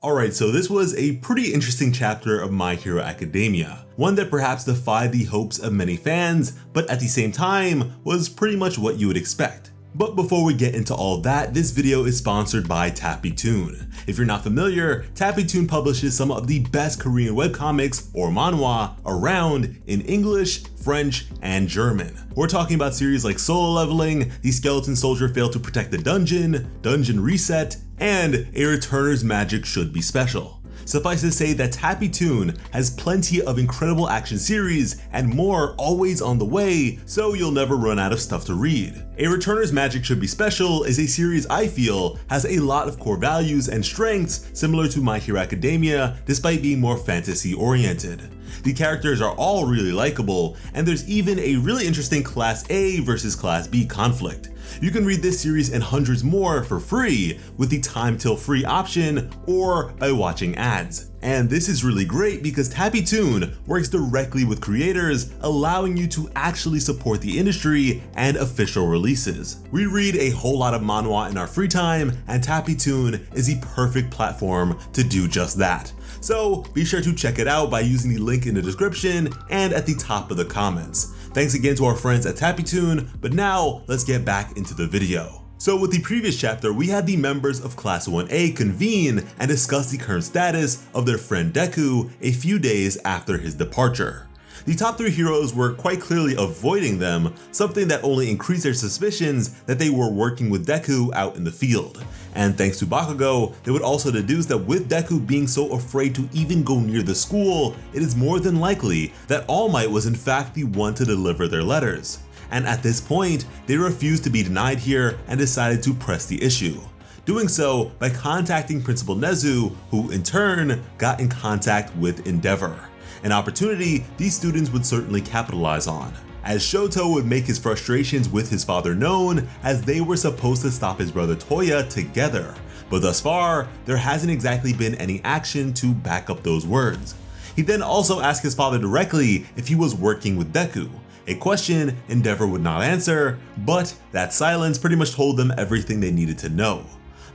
Alright, so this was a pretty interesting chapter of My Hero Academia, one that perhaps defied the hopes of many fans, but at the same time was pretty much what you would expect. But before we get into all that, this video is sponsored by TappyToon. If you're not familiar, TappyToon publishes some of the best Korean webcomics or manhwa around in English, French, and German. We're talking about series like Solo Leveling, The Skeleton Soldier Failed to Protect the Dungeon, Dungeon Reset, and A Returner's Magic Should Be Special. Suffice to say that TappyToon has plenty of incredible action series and more always on the way, so you'll never run out of stuff to read. A Returner's Magic Should Be Special is a series I feel has a lot of core values and strengths similar to My Hero Academia despite being more fantasy oriented. The characters are all really likable, and there's even a really interesting Class A versus Class B conflict. You can read this series and hundreds more for free with the time till free option or by watching ads. And this is really great because TappyToon works directly with creators, allowing you to actually support the industry and official releases. We read a whole lot of manhwa in our free time, and TappyToon is the perfect platform to do just that. So be sure to check it out by using the link in the description and at the top of the comments. Thanks again to our friends at TappyToon, but now let's get back into the video. So with the previous chapter, we had the members of Class 1A convene and discuss the current status of their friend Deku a few days after his departure. The top 3 heroes were quite clearly avoiding them, something that only increased their suspicions that they were working with Deku out in the field. And thanks to BAKUGO, they would also deduce that with Deku being so afraid to even go near the school, it is more than likely that All Might was in fact the one to deliver their letters. And at this point, they refused to be denied here and decided to press the issue. Doing so by contacting Principal Nezu, who in turn got in contact with Endeavor. An opportunity these students would certainly capitalize on, as Shoto would make his frustrations with his father known, as they were supposed to stop his brother Toya together. But thus far, there hasn't exactly been any action to back up those words. He then also asked his father directly if he was working with Deku, a question Endeavor would not answer, but that silence pretty much told them everything they needed to know.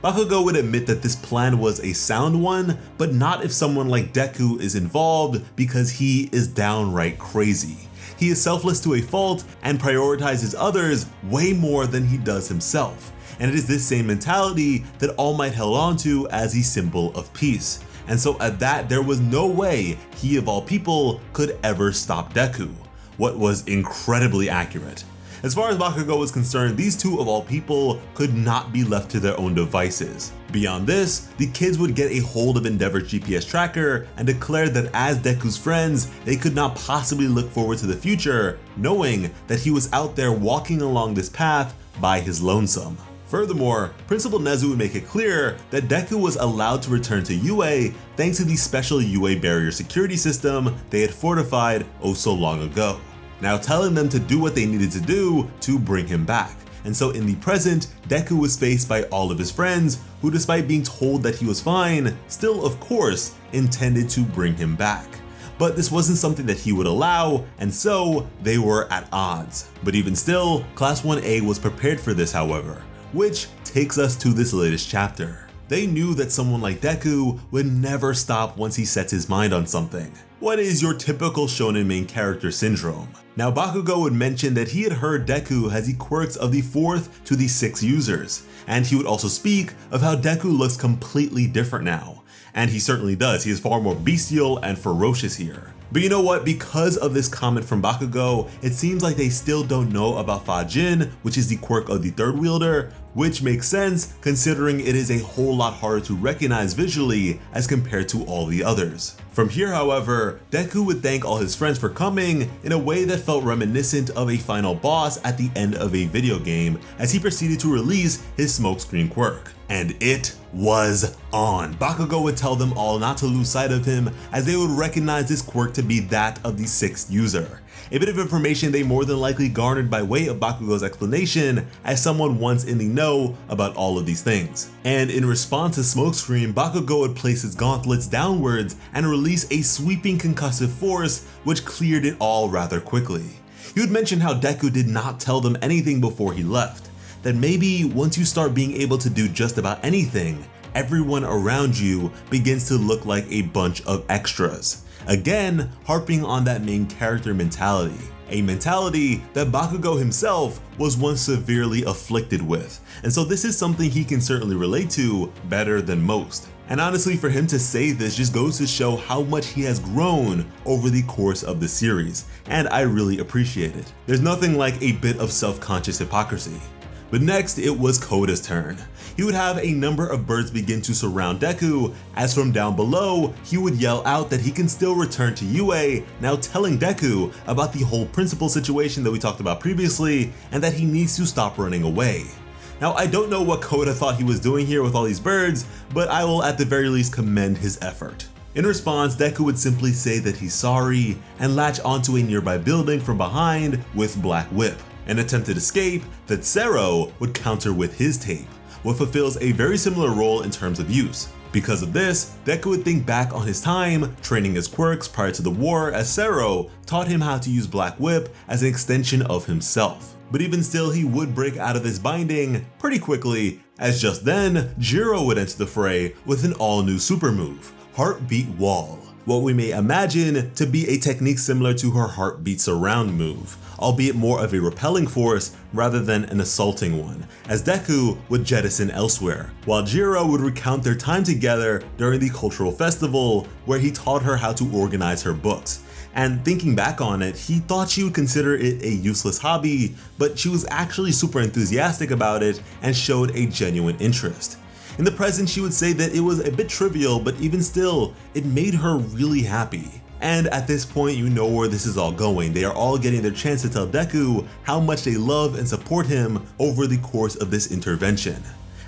Bakugo would admit that this plan was a sound one, but not if someone like Deku is involved because he is downright crazy. He is selfless to a fault and prioritizes others way more than he does himself. And it is this same mentality that All Might held on to as a symbol of peace. And so at that, there was no way he of all people could ever stop Deku. What was incredibly accurate. As far as Bakugo was concerned, these two of all people could not be left to their own devices. Beyond this, the kids would get a hold of Endeavor's GPS tracker and declared that as Deku's friends, they could not possibly look forward to the future, knowing that he was out there walking along this path by his lonesome. Furthermore, Principal Nezu would make it clear that Deku was allowed to return to UA thanks to the special UA barrier security system they had fortified oh so long ago, now telling them to do what they needed to do to bring him back. And so in the present, Deku was faced by all of his friends who, despite being told that he was fine, still of course intended to bring him back. But this wasn't something that he would allow, and so they were at odds. But even still, Class 1A was prepared for this, however, which takes us to this latest chapter. They knew that someone like Deku would never stop once he sets his mind on something. What is your typical shonen main character syndrome? Now Bakugo would mention that he had heard Deku has the quirks of the 4th to the 6th users, and he would also speak of how Deku looks completely different now. And he certainly does, he is far more bestial and ferocious here. But you know what, because of this comment from Bakugo, it seems like they still don't know about Fajin, which is the quirk of the 3rd wielder, which makes sense considering it is a whole lot harder to recognize visually as compared to all the others. From here, however, Deku would thank all his friends for coming in a way that felt reminiscent of a final boss at the end of a video game as he proceeded to release his smokescreen quirk. And it was on. Bakugo would tell them all not to lose sight of him as they would recognize this quirk to be that of the 6th user. A bit of information they more than likely garnered by way of Bakugo's explanation as someone once in the know about all of these things. And in response to Smokescreen, Bakugo would place his gauntlets downwards and release a sweeping concussive force which cleared it all rather quickly. He would mention how Deku did not tell them anything before he left, that maybe once you start being able to do just about anything, everyone around you begins to look like a bunch of extras. Again, harping on that main character mentality. A mentality that Bakugo himself was once severely afflicted with, and so this is something he can certainly relate to better than most. And honestly, for him to say this just goes to show how much he has grown over the course of the series, and I really appreciate it. There's nothing like a bit of self-conscious hypocrisy. But next, it was Koda's turn. He would have a number of birds begin to surround Deku, as from down below, he would yell out that he can still return to UA, now telling Deku about the whole principal situation that we talked about previously, and that he needs to stop running away. Now, I don't know what Koda thought he was doing here with all these birds, but I will at the very least commend his effort. In response, Deku would simply say that he's sorry, and latch onto a nearby building from behind with Black Whip. An attempted escape that Zero would counter with his tape, what fulfills a very similar role in terms of use. Because of this, Deku would think back on his time training his quirks prior to the war, as Zero taught him how to use Black Whip as an extension of himself. But even still, he would break out of this binding pretty quickly, as just then, Jiro would enter the fray with an all-new super move, Heartbeat Wall. What we may imagine to be a technique similar to her Heartbeat Surround move, albeit more of a repelling force rather than an assaulting one, as Deku would jettison elsewhere, while Jiro would recount their time together during the cultural festival where he taught her how to organize her books. And thinking back on it, he thought she would consider it a useless hobby, but she was actually super enthusiastic about it and showed a genuine interest. In the present, she would say that it was a bit trivial, but even still, it made her really happy. And at this point, you know where this is all going. They are all getting their chance to tell Deku how much they love and support him over the course of this intervention.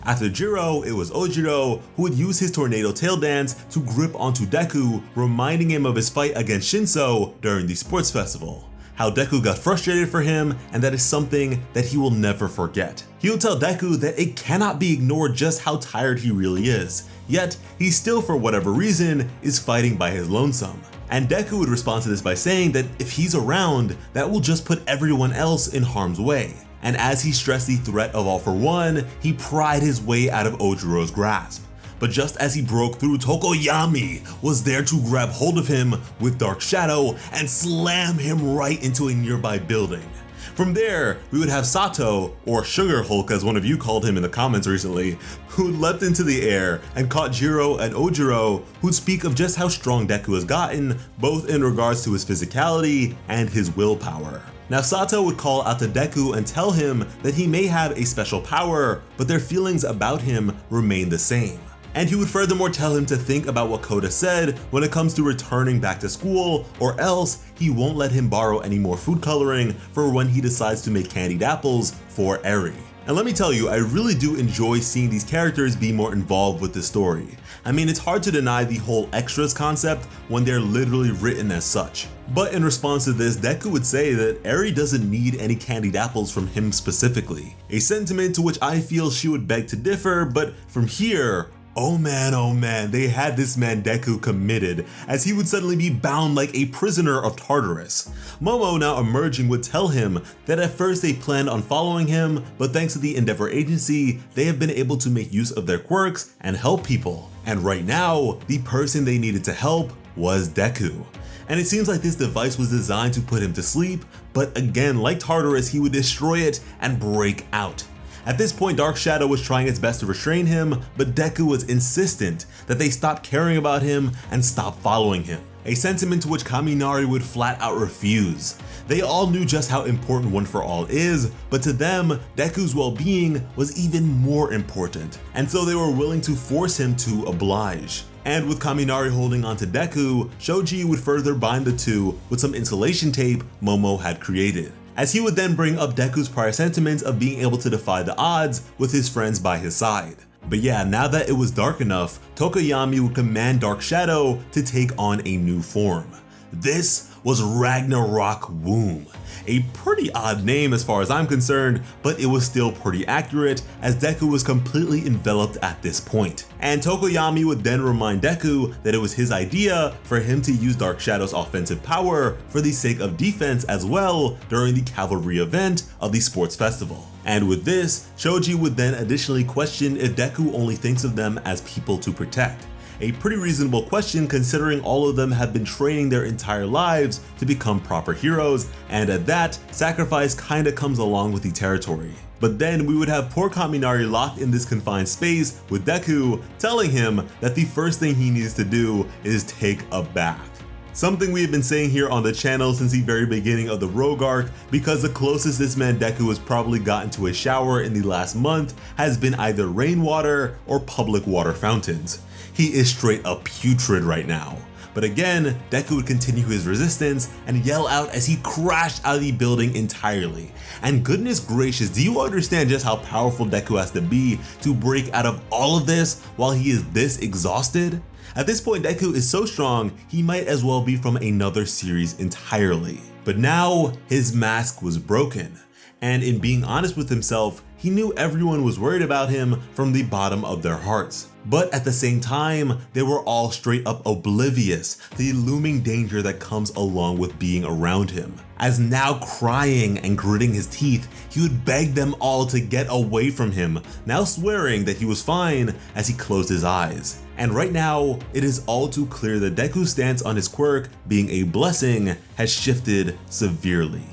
After Jiro, it was Ojiro who would use his tornado tail dance to grip onto Deku, reminding him of his fight against Shinso during the sports festival. How Deku got frustrated for him, and that is something that he will never forget. He'll tell Deku that it cannot be ignored just how tired he really is, yet he still, for whatever reason, is fighting by his lonesome. And Deku would respond to this by saying that if he's around, that will just put everyone else in harm's way. And as he stressed the threat of All for One, he pried his way out of Ojiro's grasp. But just as he broke through, Tokoyami was there to grab hold of him with Dark Shadow and slam him right into a nearby building. From there, we would have Sato, or Sugar Hulk as one of you called him in the comments recently, who leapt into the air and caught Jiro and Ojiro, who'd speak of just how strong Deku has gotten, both in regards to his physicality and his willpower. Now Sato would call out to Deku and tell him that he may have a special power, but their feelings about him remain the same. And he would furthermore tell him to think about what Koda said when it comes to returning back to school, or else he won't let him borrow any more food coloring for when he decides to make candied apples for Eri. And let me tell you, I really do enjoy seeing these characters be more involved with the story. I mean, it's hard to deny the whole extras concept when they're literally written as such. But in response to this, Deku would say that Eri doesn't need any candied apples from him specifically. A sentiment to which I feel she would beg to differ, but from here, oh man, they had this man Deku committed, as he would suddenly be bound like a prisoner of Tartarus. Momo, now emerging, would tell him that at first they planned on following him, but thanks to the Endeavor Agency, they have been able to make use of their quirks and help people. And right now, the person they needed to help was Deku. And it seems like this device was designed to put him to sleep, but again, like Tartarus, he would destroy it and break out. At this point, Dark Shadow was trying its best to restrain him, but Deku was insistent that they stop caring about him and stop following him, a sentiment to which Kaminari would flat out refuse. They all knew just how important One for All is, but to them, Deku's well-being was even more important, and so they were willing to force him to oblige. And with Kaminari holding onto Deku, Shoji would further bind the two with some insulation tape Momo had created, as he would then bring up Deku's prior sentiments of being able to defy the odds with his friends by his side. But yeah, now that it was dark enough, Tokoyami would command Dark Shadow to take on a new form. This was Ragnarok Womb. A pretty odd name as far as I'm concerned, but it was still pretty accurate as Deku was completely enveloped at this point. And Tokoyami would then remind Deku that it was his idea for him to use Dark Shadow's offensive power for the sake of defense as well during the cavalry event of the sports festival. And with this, Shoji would then additionally question if Deku only thinks of them as people to protect. A pretty reasonable question considering all of them have been training their entire lives to become proper heroes, and at that, sacrifice kinda comes along with the territory. But then we would have poor Kaminari locked in this confined space with Deku telling him that the first thing he needs to do is take a bath. Something we have been saying here on the channel since the very beginning of the Rogue arc, because the closest this man Deku has probably gotten to a shower in the last month has been either rainwater or public water fountains. He is straight up putrid right now. But again, Deku would continue his resistance and yell out as he crashed out of the building entirely. And goodness gracious, do you understand just how powerful Deku has to be to break out of all of this while he is this exhausted? At this point, Deku is so strong, he might as well be from another series entirely. But now, his mask was broken. And in being honest with himself, he knew everyone was worried about him from the bottom of their hearts. But at the same time, they were all straight up oblivious to the looming danger that comes along with being around him. As now crying and gritting his teeth, he would beg them all to get away from him, now swearing that he was fine as he closed his eyes. And right now, it is all too clear that Deku's stance on his quirk being a blessing has shifted severely.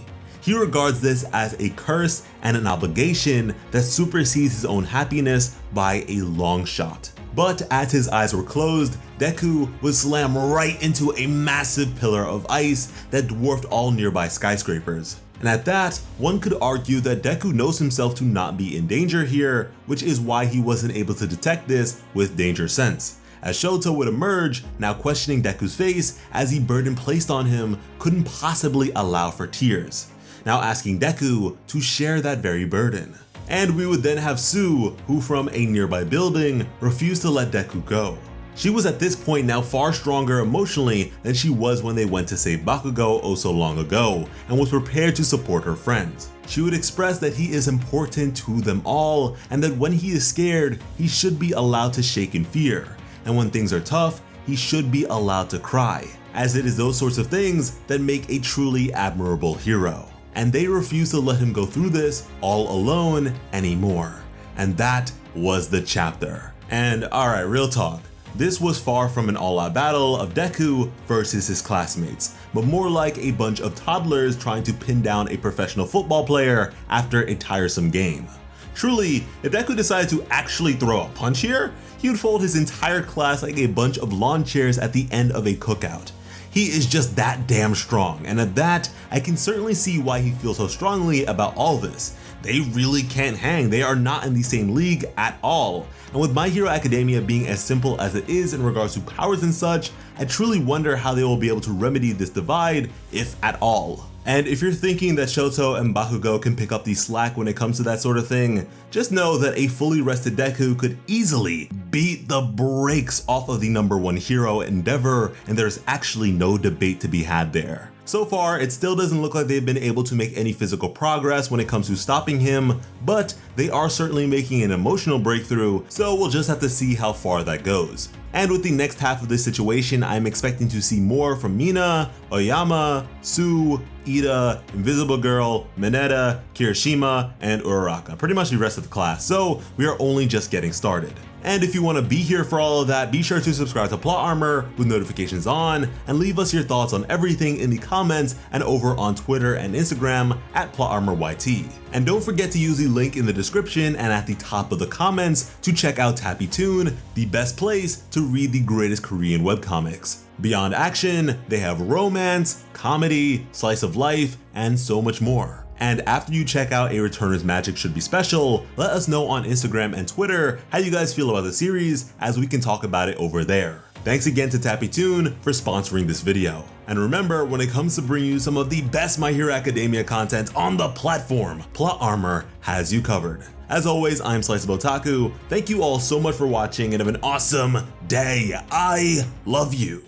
He regards this as a curse and an obligation that supersedes his own happiness by a long shot. But as his eyes were closed, Deku would slam right into a massive pillar of ice that dwarfed all nearby skyscrapers. And at that, one could argue that Deku knows himself to not be in danger here, which is why he wasn't able to detect this with danger sense. As Shoto would emerge, now questioning Deku's face as the burden placed on him couldn't possibly allow for tears, now asking Deku to share that very burden. And we would then have Sue, who from a nearby building refused to let Deku go. She was at this point now far stronger emotionally than she was when they went to save Bakugo oh so long ago, and was prepared to support her friends. She would express that he is important to them all, and that when he is scared, he should be allowed to shake in fear, and when things are tough, he should be allowed to cry, as it is those sorts of things that make a truly admirable hero. And they refused to let him go through this all alone anymore. And that was the chapter. And alright, real talk. This was far from an all-out battle of Deku versus his classmates, but more like a bunch of toddlers trying to pin down a professional football player after a tiresome game. Truly, if Deku decided to actually throw a punch here, he would fold his entire class like a bunch of lawn chairs at the end of a cookout. He is just that damn strong, and at that, I can certainly see why he feels so strongly about all this. They really can't hang, they are not in the same league at all. And with My Hero Academia being as simple as it is in regards to powers and such, I truly wonder how they will be able to remedy this divide, if at all. And if you're thinking that Shoto and Bakugo can pick up the slack when it comes to that sort of thing, just know that a fully rested Deku could easily beat the brakes off of the #1 hero Endeavor, and there's actually no debate to be had there. So far, it still doesn't look like they've been able to make any physical progress when it comes to stopping him, but they are certainly making an emotional breakthrough, so we'll just have to see how far that goes. And with the next half of this situation, I'm expecting to see more from Mina, Oyama, Sue, Ida, Invisible Girl, Mineta, Kirishima, and Uraraka, pretty much the rest of the class, so we are only just getting started. And if you want to be here for all of that, be sure to subscribe to Plot Armor with notifications on, and leave us your thoughts on everything in the comments and over on Twitter and Instagram at PlotArmorYT. And don't forget to use the link in the description and at the top of the comments to check out Tappy Toon, the best place to read the greatest Korean webcomics. Beyond action, they have romance, comedy, slice of life, and so much more. And after you check out A Returner's Magic Should Be Special, let us know on Instagram and Twitter how you guys feel about the series, as we can talk about it over there. Thanks again to Tappy Toon for sponsoring this video. And remember, when it comes to bringing you some of the best My Hero Academia content on the platform, Plot Armor has you covered. As always, I'm Sliceable Otaku. Thank you all so much for watching and have an awesome day. I love you.